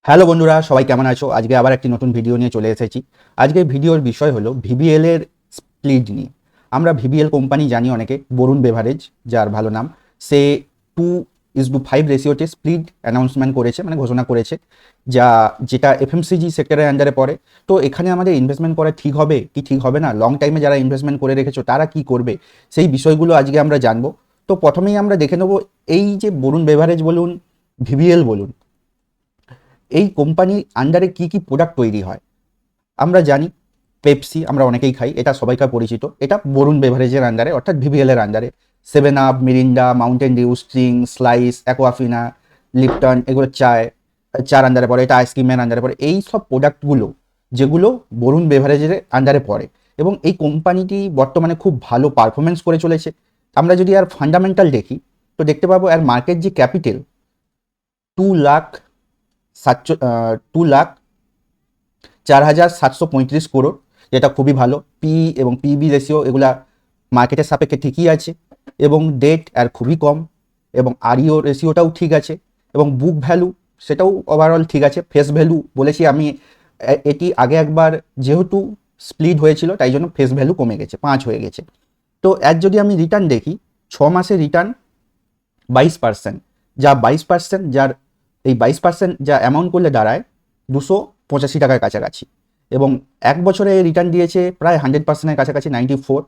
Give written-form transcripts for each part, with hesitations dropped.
Hello বন্ধুরা, সবাই কেমন আছো? আজকে আবার একটি নতুন ভিডিও নিয়ে চলে এসেছি। আজকের ভিডিওর বিষয় হলো ভিবিএল এর স্প্লিট নিয়ে। আমরা ভিবিএল কোম্পানি জানি অনেকে, বরুণ বেভারেজ যার ভালো নাম, সে 2:5 রেশিওতে স্প্লিট অ্যানাউন্সমেন্ট করেছে, মানে ঘোষণা করেছে, যেটা এফএমসিজি সেক্টরের আন্ডারে পড়ে। তো এখানে আমাদের ইনভেস্টমেন্ট করা ঠিক হবে কি ঠিক হবে না, লং টাইমে যারা ইনভেস্টমেন্ট করে রেখেছো তারা কি করবে, সেই বিষয়গুলো আজকে আমরা জানবো। তো প্রথমেই আমরা দেখে নেবো এই যে বরুণ বেভারেজ বলুন, ভিবিএল বলুন, এই কোম্পানির আন্ডারে কি কি প্রোডাক্ট তৈরি হয়। আমরা জানি পেপসি আমরা অনেকেই খাই, এটা সবাইকার পরিচিত, এটা বরুণ বেভারেজের আন্ডারে অর্থাৎ ভিভিএল এর আন্ডারে। Seven Up, Mirinda, Mountain Dew, Sting, Slice, Aquafina, Lipton, এগুলো চার আন্ডারে পড়ে। এটা আইসক্রিমের আন্ডারে পড়ে। এই সব প্রোডাক্টগুলো যেগুলো বরুণ বেভারেজের আন্ডারে পড়ে, এবং এই কোম্পানিটি বর্তমানে খুব ভালো পারফরমেন্স করে চলেছে। আমরা যদি আর ফান্ডামেন্টাল দেখি তো দেখতে পাবো এর মার্কেট যে ক্যাপিটাল 2,04,735 crore, যেটা খুবই ভালো। পি এবং পিবি রেশিও এগুলা মার্কেটের সাপেক্ষে ঠিকই আছে, এবং ডেট আর খুবই কম, এবং আরইও রেশিওটাও ঠিক আছে, এবং বুক ভ্যালু সেটাও ওভারঅল ঠিক আছে। ফেস ভ্যালু বলেছি আমি, এটি আগে একবার যেহেতু স্প্লিট হয়েছিল তাই জন্য ফেস ভ্যালু কমে গেছে, 5 হয়ে গেছে। তো এর যদি আমি রিটার্ন দেখি, 6 মাসে রিটার্ন 22%, যা 22%, যার এই 22% যা অ্যামাউন্ট করলে দাঁড়ায় 285 টাকার কাছাকাছি, এবং এক বছরে রিটার্ন দিয়েছে প্রায় 100%-এর কাছাকাছি, 94,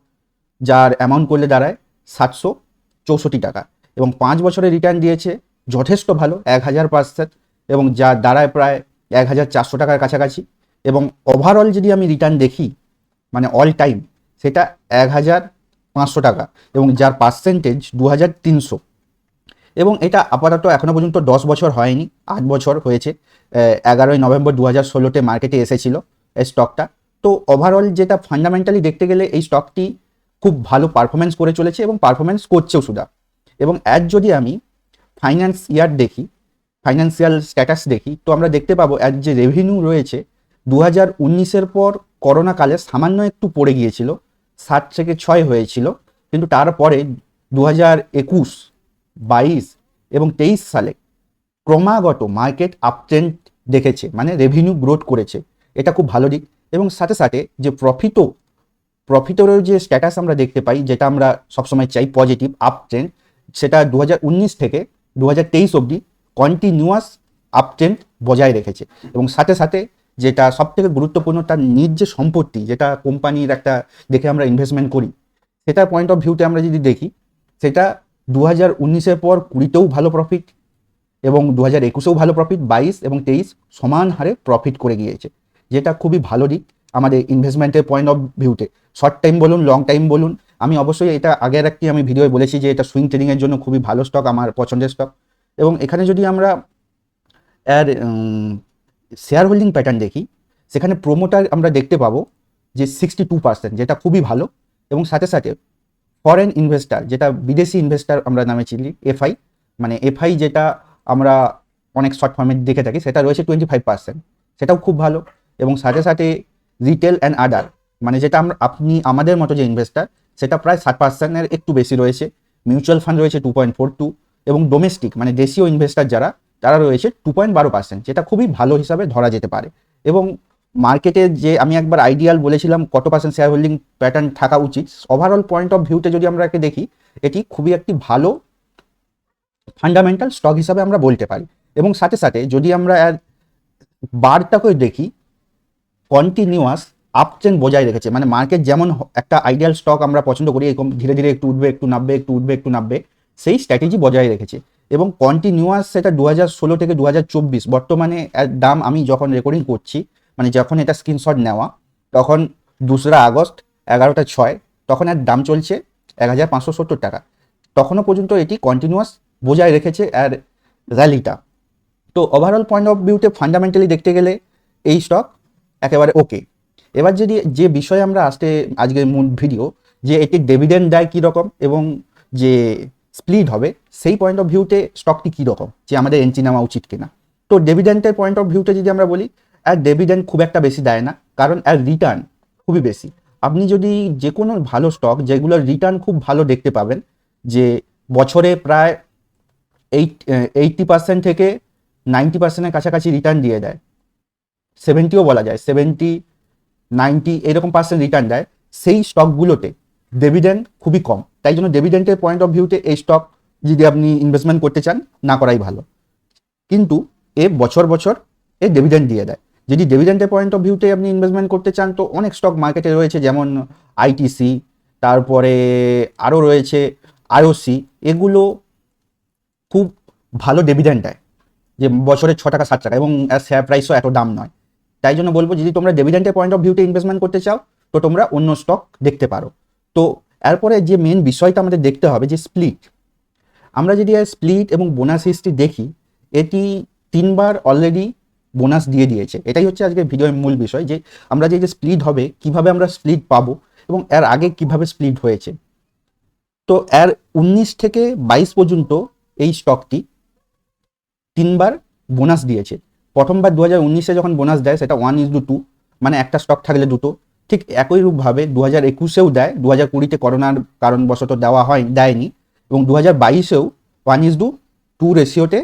যার অ্যামাউন্ট করলে দাঁড়ায় 764 টাকা, এবং 5 বছরে রিটার্ন দিয়েছে যথেষ্ট ভালো 1000%, এবং যা দাঁড়ায় প্রায় 1400 টাকার কাছাকাছি, এবং ওভারঅল যদি আমি রিটার্ন দেখি মানে অল টাইম, সেটা 1500 টাকা, এবং যার পার্সেন্টেজ 2300, এবং এটা আপাতত এখনও পর্যন্ত 10 বছর হয়নি, 8 বছর হয়েছে। 11ই নভেম্বর 2016-তে মার্কেটে এসেছিল এই স্টকটা। তো ওভারঅল যেটা ফান্ডামেন্টালি দেখতে গেলে এই স্টকটি খুব ভালো পারফরমেন্স করে চলেছে, এবং পারফরমেন্স করছেও সুদা। এবং অ্যাড যদি আমি ফাইন্যান্সিয়াল স্ট্যাটাস দেখি, তো আমরা দেখতে পাবো এর যে রেভিনিউ রয়েছে 2019-এর পর করোনাকালে সামান্য একটু পড়ে গিয়েছিল, 7 থেকে 6 হয়েছিল, কিন্তু তারপরে 2021, 22 এবং 23 সালে ক্রমাগত মার্কেট আপট্রেন্ড দেখেছে, মানে রেভিনিউ গ্রোথ করেছে। এটা খুব ভালো দিক। এবং সাথে সাথে যে প্রফিটেরও যে স্ট্যাটাস আমরা দেখতে পাই, যেটা আমরা সবসময় চাই পজিটিভ আপট্রেন্ড, সেটা 2019 থেকে 2023 অবধি কন্টিনিউয়াস আপট্রেন্ড বজায় রেখেছে। এবং সাথে সাথে যেটা সবথেকে গুরুত্বপূর্ণ, তার নিজ যে সম্পত্তি, যেটা কোম্পানির একটা দেখে আমরা ইনভেস্টমেন্ট করি, সেটার পয়েন্ট অফ ভিউতে আমরা যদি দেখি, সেটা 2019-এর পর 20-তেও ভালো প্রফিট, এবং 2021-এও ভালো প্রফিট, 22 এবং 23 সমান হারে প্রফিট করে গিয়েছে, যেটা খুবই ভালো দিক আমাদের ইনভেস্টমেন্টের পয়েন্ট অফ ভিউতে। শর্ট টাইম বলুন, লং টাইম বলুন, আমি অবশ্যই এটা আগের একটি আমি ভিডিওয় বলেছি যে এটা সুইং ট্রেডিংয়ের জন্য খুবই ভালো স্টক, আমার পছন্দের স্টক। এবং এখানে যদি আমরা এর শেয়ার হোল্ডিং প্যাটার্ন দেখি, সেখানে প্রোমোটার আমরা দেখতে পাবো যে 62%, যেটা খুবই ভালো। এবং সাথে সাথে ফরেন ইনভেস্টার, যেটা বিদেশি ইনভেস্টার আমরা নামে চিনি, এফআই, মানে এফআই যেটা আমরা অনেক শর্ট ফর্মে দেখে থাকি, সেটা রয়েছে 25%, সেটাও খুব ভালো। এবং সাথে সাথে রিটেল অ্যান্ড আদার, মানে যেটা আপনি আমাদের মতো যে ইনভেস্টার, সেটা প্রায় 7%-এর একটু বেশি রয়েছে। মিউচুয়াল ফান্ড রয়েছে 2.42, এবং ডোমেস্টিক মানে দেশীয় ইনভেস্টার যারা, তারা রয়েছে 2.12%, যেটা খুবই ভালো হিসাবে ধরা যেতে পারে। এবং মার্কেটে যে আমি একবার আইডিয়াল বলেছিলাম কত পার্সেন্ট শেয়ার হোল্ডিং প্যাটার্ন থাকা উচিত, ওভারঅল পয়েন্ট অফ ভিউতে যদি আমরা একে দেখি, এটি খুবই একটি ভালো ফান্ডামেন্টাল স্টক হিসাবে আমরা বলতে পারি। এবং সাথে সাথে যদি আমরা এর বারটাকে দেখি, কন্টিনিউয়াস আপট্রেন্ড বজায় রেখেছে। মানে মার্কেট যেমন একটা আইডিয়াল স্টক আমরা পছন্দ করি, এরকম ধীরে ধীরে একটু উঠবে, একটু নামবে, একটু উঠবে, একটু নামবে, সেই স্ট্র্যাটেজি বজায় রেখেছে। এবং কন্টিনিউয়াস সেটা 2016 থেকে 2024, বর্তমানে এর দাম আমি যখন রেকর্ডিং করছি, মানে যখন এটা স্ক্রিনশট নেওয়া, তখন 2 আগস্ট 11টা 6, তখন এর দাম চলছে 1570 টাকা। তখনও পর্যন্ত এটি কন্টিনিউয়াস বজায় রেখেছে এর র্যালিটা। তো ওভারঅল পয়েন্ট অফ ভিউতে ফান্ডামেন্টালি দেখতে গেলে এই স্টক একেবারে ওকে। এবার যদি যে বিষয়ে আমরা আজকের মূল ভিডিও, যে এটি ডিভিডেন্ড দেয় কীরকম, এবং যে স্প্লিট হবে, সেই পয়েন্ট অফ ভিউতে স্টকটি কীরকম, যে আমাদের এন্ট্রি নেওয়া উচিত কিনা। তো ডিভিডেন্টের পয়েন্ট অফ ভিউতে যদি আমরা বলি, আর ডিভিডেন্ড খুব একটা বেশি দেয় না, কারণ এর রিটার্ন খুবই বেশি। আপনি যদি যে কোনো ভালো স্টক যেগুলোর রিটার্ন খুব ভালো দেখতে পাবেন, যে বছরে প্রায় 80% থেকে 90%-এর কাছাকাছি রিটার্ন দিয়ে দেয়, 70ও বলা যায়, 70, 90 এরকম পার্সেন্ট রিটার্ন দেয়, সেই স্টকগুলোতে ডিভিডেন্ড খুবই কম। তাই জন্য ডিভিডেন্ডের পয়েন্ট অফ ভিউতে এই স্টক যদি আপনি ইনভেস্টমেন্ট করতে চান না করাই ভালো। কিন্তু এ বছর বছর এ ডিভিডেন্ড দিয়ে দেয়। যদি ডিভিডেন্ডের পয়েন্ট অফ ভিউতে আপনি ইনভেস্টমেন্ট করতে চান তো অনেক স্টক মার্কেটে রয়েছে, যেমন আইটিসি, তারপরে আরও রয়েছে আইওসি, এগুলো খুব ভালো ডিভিডেন্ড দেয়, যে বছরে 6 টাকা 7 টাকা, এবং শেয়ার প্রাইসও এত দাম নয়। তাই জন্য বলবো যদি তোমরা ডিভিডেন্ডের পয়েন্ট অফ ভিউতে ইনভেস্টমেন্ট করতে চাও তো তোমরা অন্য স্টক দেখতে পারো। তো এরপরে যে মেন বিষয়টা আমাদের দেখতে হবে যে স্প্লিট। আমরা যদি স্প্লিট এবং বোনাস হিস্ট্রি দেখি, এটি 3বার অলরেডি বোনাস দিয়ে দিয়েছে। এটাই হচ্ছে আজকে ভিডিওর মূল বিষয়, যে আমরা যে স্প্লিট হবে কিভাবে আমরা স্প্লিট পাবো এবং এর আগে কিভাবে স্প্লিট হয়েছে। তো এর 19 থেকে 22 পর্যন্ত এই স্টকটি 3বার বোনাস দিয়েছে। প্রথমবার 2019-এ যখন বোনাস দেয় সেটা 1:2, মানে একটা স্টক থাকলে দুটো। ঠিক একই রূপভাবে 2021-এও দেয়, 2020-তে করোনার কারণবশত দেয়নি, এবং 2022-এও 1:2 রেশিওতে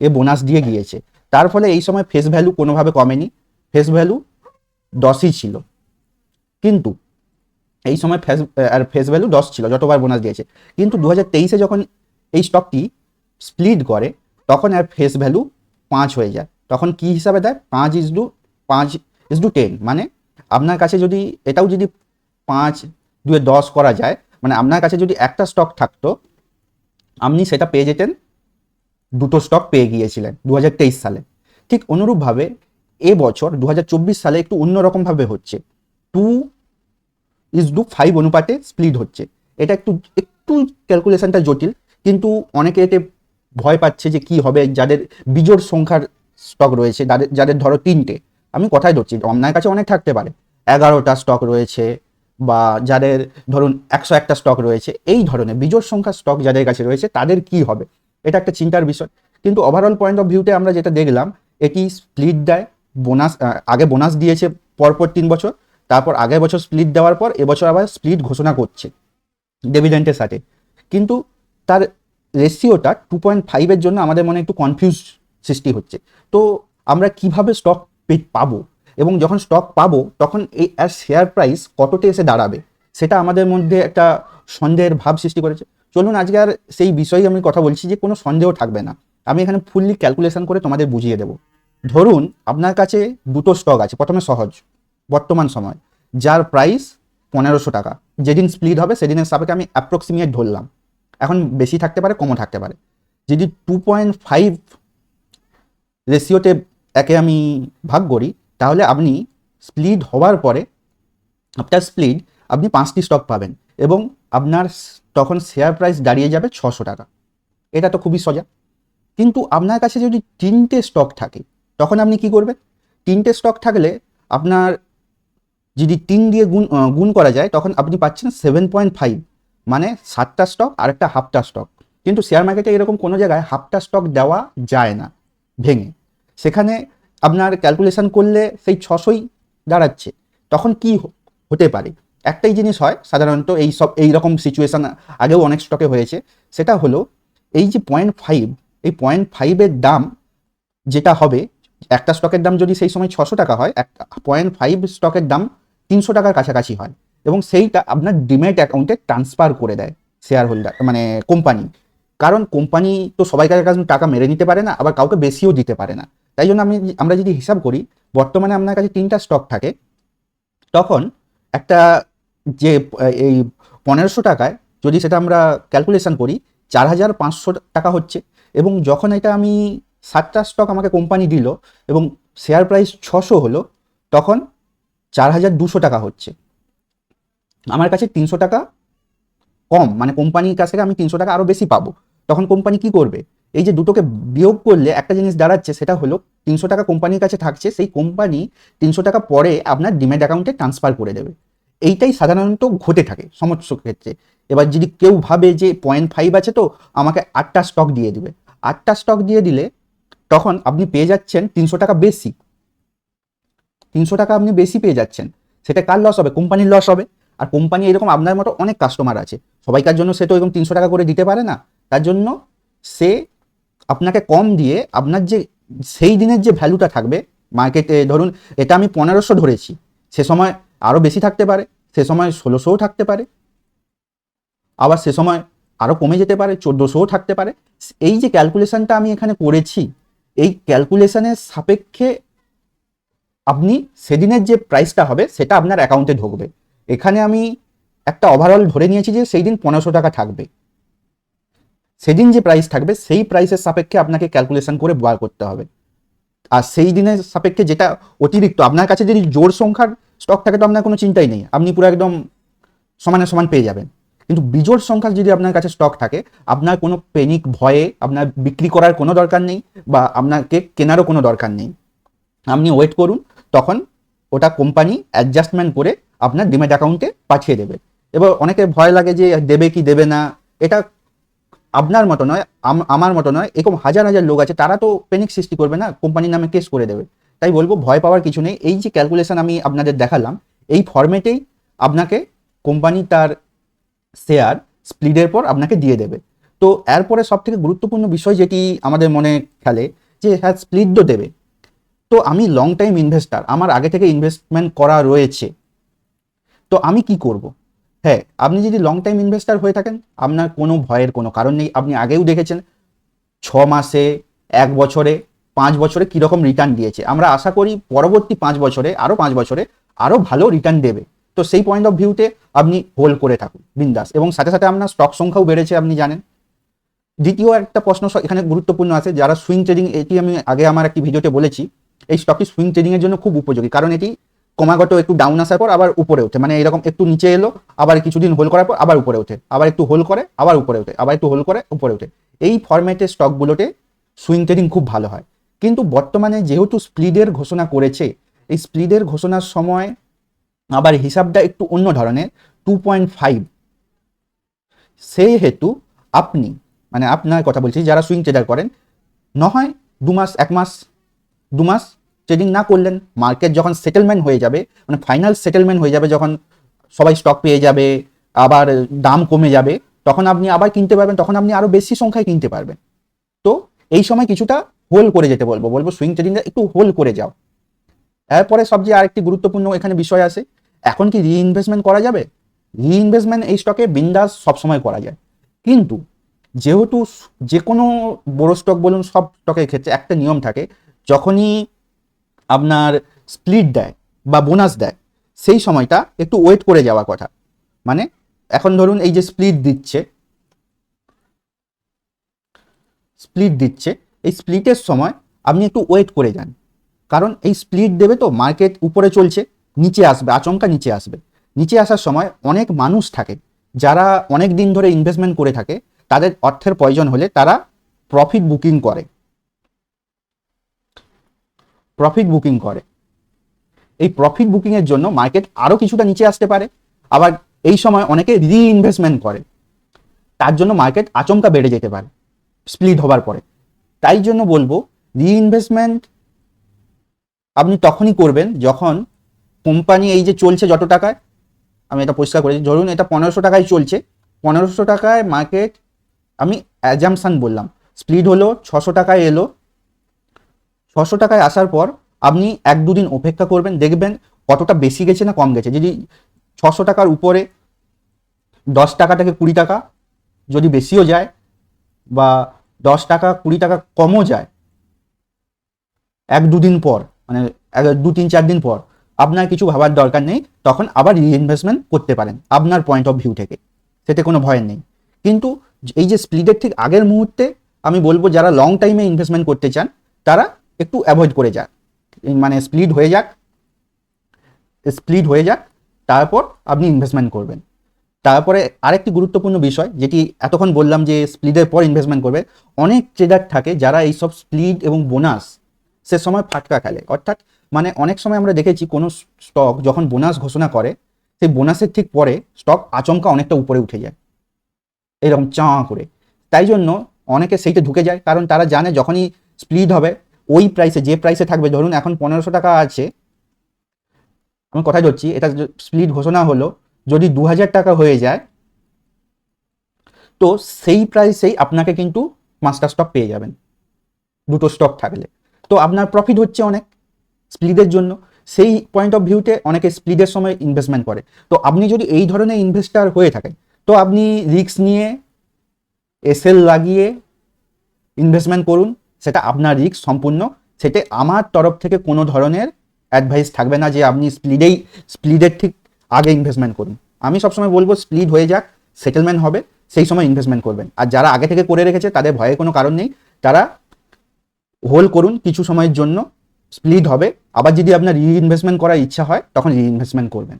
এ বোনাস দিয়ে গিয়েছে। তার ফলে এই সময় ফেস ভ্যালু কোনোভাবে কমেনি, ফেস ভ্যালু 10ই ছিল। কিন্তু এই সময় ফেস ভ্যালু 10 ছিল যতবার বোনাস দিয়েছে। কিন্তু 2023-এ যখন এই স্টকটি স্প্লিট করে তখন এর ফেস ভ্যালু 5 হয়ে যায়। তখন কি হিসাবে দেয়? 5:10, মানে আপনার কাছে যদি এটাও যদি 5:10 করা যায়, মানে আপনার কাছে যদি একটা স্টক থাকতো আপনি সেটা পেয়ে যেতেন, দুটো স্টক পেয়ে গিয়েছিলেন 2023 সালে। ঠিক অনুরূপভাবে এবছর 2024 সালে একটু অন্যরকমভাবে হচ্ছে, 2:5 অনুপাতে স্প্লিট হচ্ছে। এটা একটু ক্যালকুলেশনটা জটিল, কিন্তু অনেকে এতে ভয় পাচ্ছে যে কি হবে যাদের বিজোড় সংখ্যার স্টক রয়েছে, যাদের ধরো 3টে, আমি কথাই ধরছি, আপনার কাছে অনেক থাকতে পারে, 11টা স্টক রয়েছে, বা যাদের ধরুন 101টা স্টক রয়েছে, এই ধরনের বিজোড় সংখ্যার স্টক যাদের কাছে রয়েছে তাদের কি হবে, এটা একটা চিন্তার বিষয়। কিন্তু ওভারঅল পয়েন্ট অফ ভিউতে আমরা যেটা দেখলাম, এটি স্প্লিট দেয়, বোনাস আগে বোনাস দিয়েছে পরপর 3 বছর, তারপর আগের বছর স্প্লিট দেওয়ার পর এবছর আবার স্প্লিট ঘোষণা করছে ডিভিডেন্ডের সাথে। কিন্তু তার রেশিওটা 2.5-এর জন্য আমাদের মনে একটু কনফিউজ সৃষ্টি হচ্ছে। তো আমরা কিভাবে স্টক পাবো, এবং যখন স্টক পাবো তখন এই শেয়ার প্রাইস কততে এসে দাঁড়াবে, সেটা আমাদের মধ্যে একটা সন্দেহের ভাব সৃষ্টি করেছে। চলুন আজকে আর সেই বিষয়ে আমি কথা বলছি, যে কোনো সন্দেহ থাকবে না, আমি এখানে ফুললি ক্যালকুলেশন করে তোমাদের বুঝিয়ে দেবো। ধরুন আপনার কাছে দুটো স্টক আছে, প্রথমে সহজ বর্তমান সময়, যার প্রাইস 1500 টাকা, যেদিন স্প্লিট হবে সেদিনের সাপেক্ষে আমি অ্যাপ্রক্সিমেট ধরলাম, এখন বেশি থাকতে পারে কমও থাকতে পারে। যদি 2.5 রেশিওতে একে আমি ভাগ করি, তাহলে আপনি স্প্লিট হওয়ার পরে আফটার স্প্লিট আপনি 5টি স্টক পাবেন, এবং আপনার তখন শেয়ার প্রাইস দাঁড়িয়ে যাবে 600 টাকা। এটা তো খুবই সোজা। কিন্তু আপনার কাছে যদি 3টে স্টক থাকে তখন আপনি কি করবেন? 3টে স্টক থাকলে আপনার যদি 3 দিয়ে গুণ করা যায় তখন আপনি পাচ্ছেন 7.5, মানে 7টা স্টক আর একটা হাফটা স্টক। কিন্তু শেয়ার মার্কেটে এরকম কোনো জায়গায় হাফটা স্টক দেওয়া যায় না ভেঙে, সেখানে আপনার ক্যালকুলেশন করলে সেই 600ই দাঁড়াচ্ছে। তখন কি হতে পারে? একটাই জিনিস হয় সাধারণত, এইরকম সিচুয়েশান আগেও অনেক স্টকে হয়েছে, সেটা হলো এই যে 0.5, এই 0.5-এর দাম যেটা হবে, একটা স্টকের দাম যদি সেই সময় 600 টাকা হয়, 0.5 স্টকের দাম 300 টাকার কাছাকাছি হয়, এবং সেইটা আপনার ডিম্যাট অ্যাকাউন্টে ট্রান্সফার করে দেয় শেয়ার হোল্ডার, মানে কোম্পানি। কারণ কোম্পানি তো সবাইকার কাছে টাকা মেরে নিতে পারে না, আবার কাউকে বেশিও দিতে পারে না। তাই জন্য আমরা যদি হিসাব করি, বর্তমানে আপনার কাছে 3টা স্টক থাকে, তখন একটা যে এই 1500 টাকায় যদি সেটা আমরা ক্যালকুলেশন করি, 4500 টাকা হচ্ছে। এবং যখন এটা আমি 7টা স্টক আমাকে কোম্পানি দিল এবং শেয়ার প্রাইস 600 হলো, তখন 4200 টাকা হচ্ছে। আমার কাছে 300 টাকা কম, মানে কোম্পানির কাছ থেকে আমি 300 টাকা আরও বেশি পাবো। তখন কোম্পানি কি করবে? এই যে দুটোকে বিয়োগ করলে একটা জিনিস দাঁড়াচ্ছে, সেটা হলো 300 টাকা কোম্পানির কাছে থাকছে, সেই কোম্পানি 300 টাকা পরে আপনার ডিম্যাট অ্যাকাউন্টে ট্রান্সফার করে দেবে। এইটাই সাধারণত ঘটে থাকে সমস্ত ক্ষেত্রে। এবার যদি কেউ ভাবে যে 0.5 আছে তো আমাকে 8টা স্টক দিয়ে দিবে, 8টা স্টক দিয়ে দিলে তখন আপনি পেয়ে যাচ্ছেন 300 টাকা বেশি, 300 টাকা আপনি বেশি পেয়ে যাচ্ছেন। সেটা কার লস হবে? কোম্পানির লস হবে। আর কোম্পানি এরকম আপনার মতো অনেক কাস্টমার আছে, সবাইকার জন্য সে তো এরকম 300 টাকা করে দিতে পারে না, তার জন্য সে আপনাকে কম দিয়ে আপনার যে সেই দিনের যে ভ্যালুটা থাকবে মার্কেটে, ধরুন এটা আমি 1500 ধরেছি, সে সময় আরও বেশি থাকতে পারে, সে সময় 1600ও থাকতে পারে, আবার সে সময় আরও কমে যেতে পারে, 1400ও থাকতে পারে। এই যে ক্যালকুলেশনটা আমি এখানে করেছি, এই ক্যালকুলেশনের সাপেক্ষে আপনি সেদিনের যে প্রাইসটা হবে সেটা আপনার অ্যাকাউন্টে ঢুকবে। এখানে আমি একটা ওভারঅল ধরে নিয়েছি যে সেই দিন 1500 টাকা থাকবে, সেদিন যে প্রাইস থাকবে সেই প্রাইসের সাপেক্ষে আপনাকে ক্যালকুলেশন করে বার করতে হবে। আর সেই দিনের সাপেক্ষে যেটা অতিরিক্ত, আপনার কাছে যদি জোর সংখ্যার স্টক থাকে তো আপনার কোনো চিন্তাই নেই, আপনি পুরো একদম সমানে সমান পেয়ে যাবেন। কিন্তু বিজোড় সংখ্যার যদি আপনার কাছে স্টক থাকে, আপনার কোনো প্যানিক ভয়ে আপনার বিক্রি করার কোনো দরকার নেই, বা আপনাকে কেনারও কোনো দরকার নেই। আপনি ওয়েট করুন, তখন ওটা কোম্পানি অ্যাডজাস্টমেন্ট করে আপনার ডিম্যাট অ্যাকাউন্টে পাঠিয়ে দেবে। এবার অনেকে ভয় লাগে যে দেবে কি দেবে না, এটা আপনার মতো নয়, আমার মতো নয়, এরকম হাজার হাজার লোক আছে, তারা তো প্যানিক সৃষ্টি করবে না, কোম্পানির নামে কেস করে দেবে। তাই বলবো ভয় পাওয়ার কিছু নেই। এই যে ক্যালকুলেশন আমি আপনাদের দেখালাম, এই ফর্মেটেই আপনাকে কোম্পানি তার শেয়ার স্প্লিটের পর আপনাকে দিয়ে দেবে। তো এরপরে সব থেকে গুরুত্বপূর্ণ বিষয় যেটি আমাদের মনে খেলে যে হ্যাঁ স্প্লিট তো দেবে, তো আমি লং টাইম ইনভেস্টার, আমার আগে থেকে ইনভেস্টমেন্ট করা রয়েছে, তো আমি কি করব? হ্যাঁ, আপনি যদি লং টাইম ইনভেস্টার হয়ে থাকেন, আপনার কোনো ভয়ের কোনো কারণ নেই। আপনি আগেও দেখেছেন 6 মাসে, 1 বছরে, 5 বছরে কীরকম রিটার্ন দিয়েছে। আমরা আশা করি পরবর্তী 5 বছরে, আরও 5 বছরে আরও ভালো রিটার্ন দেবে। তো সেই পয়েন্ট অফ ভিউতে আপনি হোল্ড করে থাকুন বিন্দাস, এবং সাথে সাথে আপনার স্টক সংখ্যাও বেড়েছে আপনি জানেন। দ্বিতীয় একটা প্রশ্ন এখানে গুরুত্বপূর্ণ আছে, যারা সুইং ট্রেডিং, এটি আমি আগে আমার একটি ভিডিওতে বলেছি, এই স্টকটি সুইং ট্রেডিংয়ের জন্য খুব উপযোগী, কারণ এটি ক্রমাগত একটু ডাউন আসার পর আবার উপরে ওঠে, মানে এরকম একটু নিচে এলো, আবার কিছুদিন হোল্ড করার পর আবার উপরে ওঠে, আবার একটু হোল্ড করে আবার উপরে ওঠে, আবার একটু হোল্ড করে উপরে ওঠে। এই ফরম্যাটের স্টকগুলোতে সুইং ট্রেডিং খুব ভালো হয়। কিন্তু বর্তমানে যেহেতু স্প্লিটের ঘোষণা করেছে, এই স্প্লিটের ঘোষণার সময় আবার হিসাবটা একটু অন্য ধরনের, 2.5, সেই হেতু আপনি, মানে আপনার কথা বলছি যারা সুইং ট্রেডার করেন, না হয় 2 মাস, 1 মাস, 2 মাস ট্রেডিং না করলেন, মার্কেট যখন সেটেলমেন্ট হয়ে যাবে, মানে ফাইনাল সেটেলমেন্ট হয়ে যাবে, যখন সবাই স্টক পেয়ে যাবে, আবার দাম কমে যাবে, তখন আপনি আবার কিনতে পারবেন, তখন আপনি আরও বেশি সংখ্যায় কিনতে পারবেন। তো এই সময় কিছুটা হোল্ড করে যেতে বলবো সুইং ট্রেডিংটা একটু হোল্ড করে যাও। এরপরে সবচেয়ে আরেকটি গুরুত্বপূর্ণ এখানে বিষয় আছে, এখন কি রিইনভেস্টমেন্ট করা যাবে? রিইনভেস্টমেন্ট এই স্টকে বিন্দাস সবসময় করা যায়, কিন্তু যেহেতু যে কোনো বড় স্টক বলুন, সব স্টকের ক্ষেত্রে একটা নিয়ম থাকে, যখনই আপনার স্প্লিট দেয় বা বোনাস দেয়, সেই সময়টা একটু ওয়েট করে যাওয়ার কথা। মানে এখন ধরুন এই যে স্প্লিট দিচ্ছে, এই স্প্লিটের সময় আপনি একটু ওয়েট করে যান, কারণ এই স্প্লিট দেবে তো মার্কেট উপরে চলছে, নিচে আসবে, আচমকা নিচে আসবে। নিচে আসার সময় অনেক মানুষ থাকে যারা অনেক দিন ধরে ইনভেস্টমেন্ট করে থাকে, তাদের অর্থের প্রয়োজন হলে তারা প্রফিট বুকিং করে। এই প্রফিট বুকিংয়ের জন্য মার্কেট আরও কিছুটা নিচে আসতে পারে, আবার এই সময় অনেকে রিইনভেস্টমেন্ট করে, তার জন্য মার্কেট আচমকা বেড়ে যেতে পারে স্প্লিট হবার পরে। তাই জন্য বলবো রিইনভেস্টমেন্ট আপনি তখনই করবেন যখন কোম্পানি এই যে চলছে যত টাকায়, আমি এটা পরিষ্কার করেছি, ধরুন এটা 1500 টাকায় চলছে, 1500 টাকায় মার্কেট, আমি অ্যাজাম্পশন বললাম, স্প্লিট হলো 600 টাকায় এলো, 600 টাকায় আসার পর আপনি 1-2 দিন অপেক্ষা করবেন, দেখবেন কতটা বেশি গেছে না কম গেছে। যদি 600 টাকার উপরে 10 টাকা থেকে 20 টাকা যদি বেশিও যায়, বা 10 টাকা 20 টাকা কমও যায় 1-2 দিন পর, মানে 2-3-4 দিন পর, আপনার কিছু ভাবার দরকার নেই, তখন আবার রিইনভেস্টমেন্ট করতে পারেন আপনার পয়েন্ট অফ ভিউ থেকে, সেটা কোনো ভয় নেই। কিন্তু এই যে স্প্লিটের ঠিক আগের মুহূর্তে আমি বলবো যারা লং টাইমে ইনভেস্টমেন্ট করতে চান তারা একটু অ্যাভয়েড করে যাক, মানে স্প্লিট হয়ে যাক, তারপর আপনি ইনভেস্টমেন্ট করবেন। তারপরে আরেকটি গুরুত্বপূর্ণ বিষয় যেটি এতক্ষণ বললাম যে স্প্লিটের পর ইনভেস্টমেন্ট করবে, অনেক ট্রেডার থাকে যারা এইসব স্প্লিট এবং বোনাস সে সময় ফাটকা খেলে। অর্থাৎ মানে অনেক সময় আমরা দেখেছি কোনো স্টক যখন বোনাস ঘোষণা করে, সেই বোনাসের ঠিক পরে স্টক আচমকা অনেকটা উপরে উঠে যায় এরকম চাঁ করে। তাই জন্য অনেকে সেইটা ঢুকে যায়, কারণ তারা জানে যখনই স্প্লিট হবে ওই প্রাইসে, যে প্রাইসে থাকবে, ধরুন এখন 1500 টাকা আছে, আমি কথাই ধরছি, এটা স্প্লিট ঘোষণা হলো, যদি 2000 টাকা হয়ে যায়, তো সেই প্রাইসেই আপনাকে কিন্তু 5টা স্টক পেয়ে যাবেন, 2টো স্টক থাকলে। তো আপনার প্রফিট হচ্ছে অনেক স্প্লিডের জন্য। সেই পয়েন্ট অফ ভিউতে অনেকে স্প্লিডের সময় ইনভেস্টমেন্ট করে। তো আপনি যদি এই ধরনের ইনভেস্টার হয়ে থাকেন, তো আপনি রিস্ক নিয়ে এসএল লাগিয়ে ইনভেস্টমেন্ট করুন, সেটা আপনার রিস্ক সম্পূর্ণ। সেটা আমার তরফ থেকে কোনো ধরনের অ্যাডভাইস থাকবে না যে আপনি স্প্লিডের ঠিক আগে ইনভেস্টমেন্ট করুন। আমি সবসময় বলবো স্প্লিড হয়ে যাক, সেটেলমেন্ট হবে, সেই সময় ইনভেস্টমেন্ট করবেন। আর যারা আগে থেকে করে রেখেছে তাদের ভয়ের কোনো কারণ নেই, তারা হোল্ড করুন কিছু সময়ের জন্য, স্প্লিড হবে, আবার যদি আপনার রিইনভেস্টমেন্ট করার ইচ্ছা হয় তখন রিইনভেস্টমেন্ট করবেন।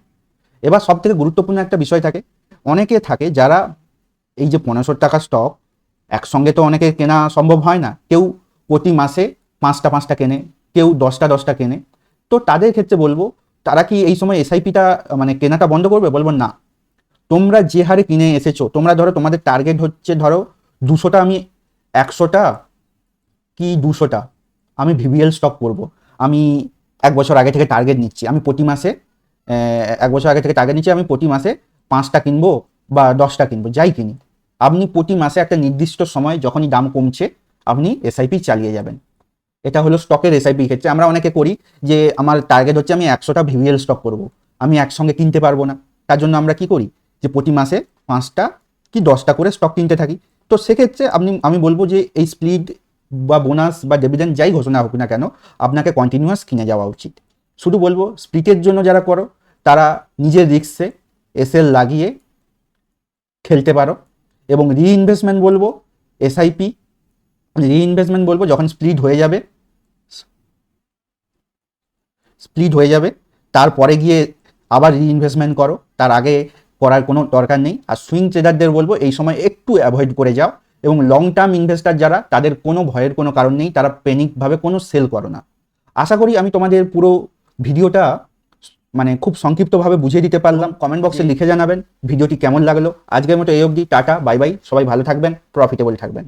এবার সব থেকে গুরুত্বপূর্ণ একটা বিষয় থাকে, অনেকে থাকে যারা এই যে 1500 টাকা স্টক একসঙ্গে তো অনেকে কেনা সম্ভব হয় না, কেউ প্রতি মাসে 5টা কেনে, কেউ 10টা কেনে। তো তাদের ক্ষেত্রে বলবো, তারা কি এই সময় এসআইপিটা মানে কেনাটা বন্ধ করবে? বলবো না। তোমরা যে হারে কিনে এসেছো, তোমরা ধরো তোমাদের টার্গেট হচ্ছে ধরো 200টা, আমি 100টা কি 200টা আমি ভিভিএল স্টক করব, আমি 1 বছর আগে থেকে টার্গেট নিচ্ছি, আমি প্রতি মাসে 1 বছর আগে থেকে টার্গেট নিচ্ছি, আমি প্রতি মাসে 5টা কিনবো বা 10টা কিনবো, যাই কিনি। আপনি প্রতি মাসে একটা নির্দিষ্ট সময় যখনই দাম কমছে আপনি এসআইপি চালিয়ে যাবেন। এটা হলো স্টকের এসআইপি ক্ষেত্রে। আমরা অনেকে করি যে আমার টার্গেট হচ্ছে আমি 100টা ভিভিএল স্টক করব, আমি একসঙ্গে কিনতে পারবো না, তার জন্য আমরা কি করি যে প্রতি মাসে 5টা কি 10টা করে স্টক কিনতে থাকি। তো সেক্ষেত্রে আমি বলবো যে এই স্প্লিট বা বোনাস বা ডিভিডেন্ড যাই ঘোষণা হোক না কেন, আপনাকে কন্টিনিউয়াস কিনে যাওয়া উচিত। শুধু বলবো স্প্লিটের জন্য যারা করো তারা নিজের রিস্কে এসএল লাগিয়ে খেলতে পারো। এবং রিইনভেস্টমেন্ট বলবো এসআইপি, রিইনভেস্টমেন্ট বলবো যখন স্প্লিট হয়ে যাবে তারপরে গিয়ে আবার রিইনভেস্টমেন্ট করো, তার আগে করার কোনো দরকার নেই। আর সুইং ট্রেডারদের বলবো এই সময় একটু অ্যাভয়েড করে যাও। এবং লং টার্ম ইনভেস্টার যারা, তাদের কোনো ভয়ের কোনো কারণ নেই, তারা প্যানিকভাবে কোনো সেল করো না। আশা করি আমি তোমাদের পুরো ভিডিওটা মানে খুব সংক্ষিপ্তভাবে বুঝিয়ে দিতে পারলাম। কমেন্ট বক্সে লিখে জানাবেন ভিডিওটি কেমন লাগলো। আজকের মতো এই অবধি, টাটা, বাই বাই, সবাই ভালো থাকবেন, প্রফিটেবল থাকবেন।